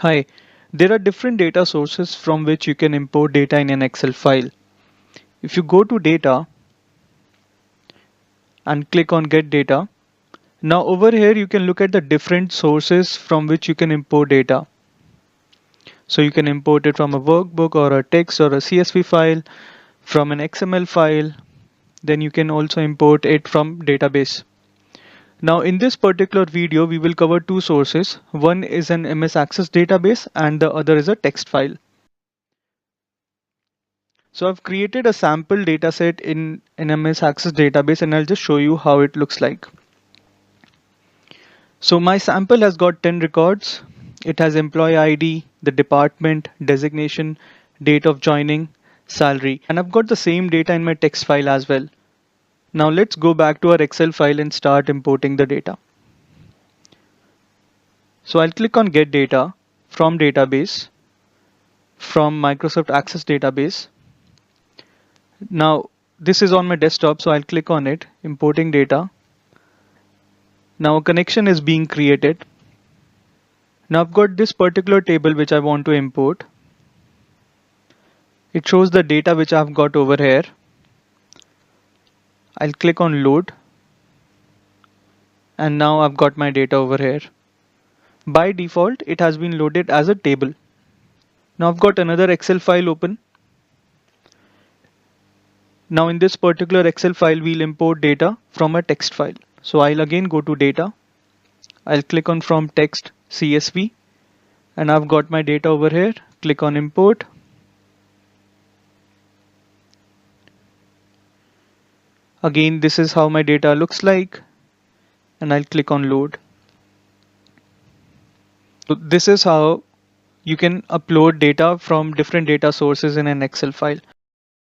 Hi, there are different data sources from which you can import data in an Excel file. If you go to data and click on get data, now over here you can look at the different sources from which you can import data. So you can import it from a workbook or a text or a CSV file, from an XML file, then you can also import it from database. Now in this particular video we will cover two sources. One is an MS Access database and the other is a text file. So I've created a sample dataset in an MS Access database and I'll just show you how it looks like. So my sample has got 10 records. It has employee ID, the department, designation, date of joining, salary, and I've got the same data in my text file as well. Now let's go back to our Excel file and start importing the data. So I'll click on get data from database from Microsoft Access database. Now this is on my desktop, so I'll click on it, importing data. Now a connection is being created. Now I've got this particular table which I want to import. It shows the data which I've got over here. I'll click on load. And now I've got my data over here. By default, it has been loaded as a table. Now I've got another Excel file open. Now in this particular Excel file, we'll import data from a text file. So I'll again go to data. I'll click on from text CSV and I've got my data over here. Click on import. Again, this is how my data looks like and I'll click on load. So this is how you can upload data from different data sources in an Excel file.